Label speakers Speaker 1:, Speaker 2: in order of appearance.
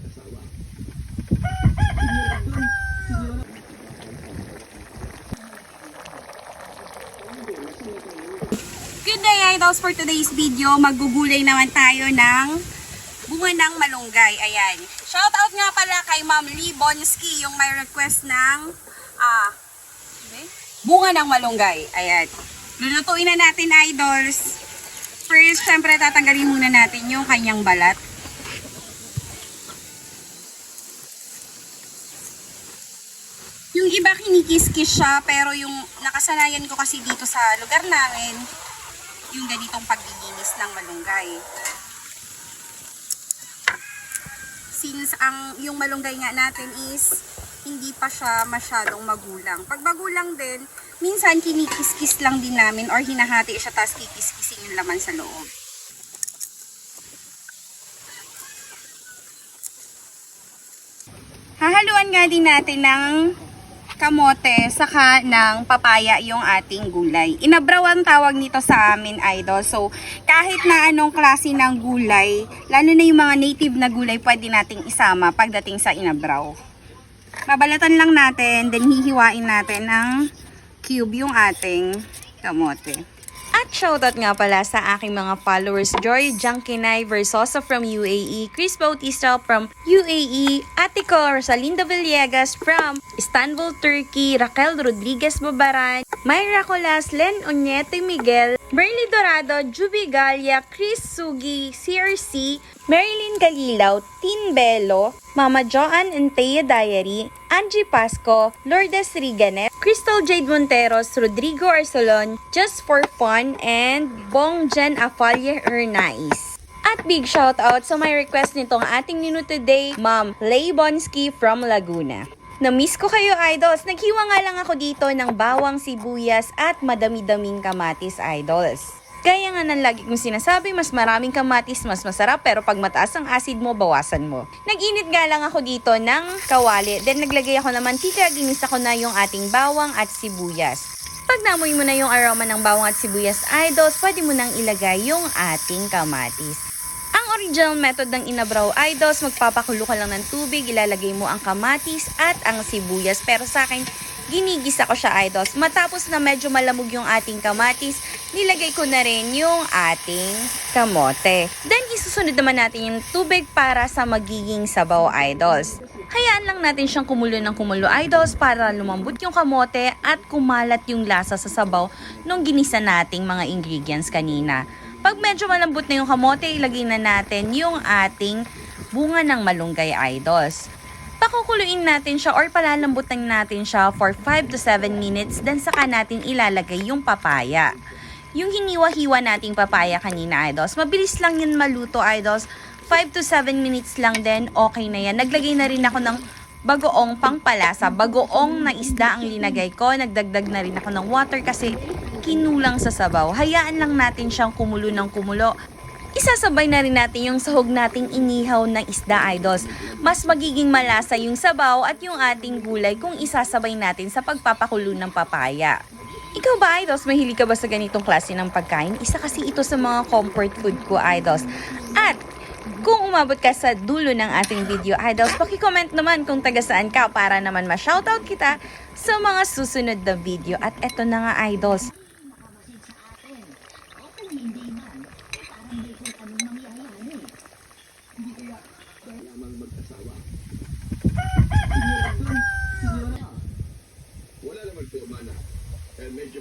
Speaker 1: Good day, idols! For today's video, maggugulay naman tayo ng bunga ng malunggay. Ayan. Shoutout nga pala kay Ma'am Lee Bonski, yung may request ng bunga ng malunggay. Ayan. Lulutuin na natin, idols. First, syempre, tatanggalin muna natin yung kanyang balat. Yung iba kinikis-kis siya, pero yung nakasanayan ko kasi dito sa lugar namin, yung ganitong paglilinis ng malunggay. Since yung malunggay nga natin is hindi pa siya masyadong magulang. Pag magulang din, minsan kinikis-kis lang din namin or hinahati siya tapos kikis-kisin yung laman sa loob. Hahaluan nga din natin ng kamote saka ng papaya yung ating gulay. Inabraw ang tawag nito sa amin, idol. So, kahit na anong klase ng gulay, lalo na yung mga native na gulay, pwede nating isama pagdating sa inabraw. Babalatan lang natin, then hihiwain natin ng cube yung ating kamote. At shoutout nga pala sa aking mga followers, Joy Jankinay Versosa from UAE, Chris Bautista from UAE, Ate ko Rosalinda Villegas from Istanbul, Turkey, Raquel Rodriguez Babaran, Mayra Colas, Len Onyete Miguel, Merly Dorado, Juby Galia, Chris Sugi, CRC, Marilyn Galilaw, Tin Belo, Mama Joanne and Thea Diary, Angie Pasco, Lourdes Riganet, Crystal Jade Monteros, Rodrigo Arsolon, Just for Fun, and Bongjan Afalia Hernais. At big shout out sa may request nitong ating menu today, Ma'am Lay Bonski from Laguna. Na-miss ko kayo, idols. Naghiwa nga lang ako dito ng bawang, sibuyas at madami-daming kamatis, idols. Kaya nga nang lagi kong sinasabi, mas maraming kamatis, mas masarap, pero pag mataas ang acid mo, bawasan mo. Nag-init nga lang ako dito ng kawali, then naglagay ako ng mantika, ginisa ko na yung ating bawang at sibuyas. Pag namoy mo na yung aroma ng bawang at sibuyas, idols, pwede mo nang ilagay yung ating kamatis. Ang original method ng inabraw, idols, magpapakulo ka lang ng tubig, ilalagay mo ang kamatis at ang sibuyas. Pero sa akin, ginigisa ko siya, idols. Matapos na medyo malamog yung ating kamatis, nilagay ko na rin yung ating kamote. Then, isusunod naman natin yung tubig para sa magiging sabaw, idols. Hayaan lang natin siyang kumulo ng kumulo, idols, para lumambot yung kamote at kumalat yung lasa sa sabaw nung ginisa nating mga ingredients kanina. Pag medyo malambot na yung kamote, ilagay na natin yung ating bunga ng malunggay, idols. Pakukuluin natin siya or palalambutan natin siya for 5 to 7 minutes, then saka natin ilalagay yung papaya. Yung hiniwa-hiwa nating papaya kanina, idols, mabilis lang yun maluto, idols. 5 to 7 minutes lang din, okay na yan. Naglagay na rin ako ng bagoong pangpalasa. Bagoong na isda ang linagay ko. Nagdagdag na rin ako ng water kasi kinulang sa sabaw. Hayaan lang natin siyang kumulo ng kumulo. Isasabay na rin natin yung sahog nating inihaw ng isda, idols. Mas magiging malasa yung sabaw at yung ating gulay kung isasabay natin sa pagpapakulo ng papaya. Ikaw ba, idols, mahilig ka ba sa ganitong klase ng pagkain? Isa kasi ito sa mga comfort food ko, idols. At kung umabot ka sa dulo ng ating video, idols, paki-comment naman kung taga saan ka para naman ma-shoutout kita sa mga susunod na video. At eto na nga, idols.
Speaker 2: Wala naman po, mana. Medyo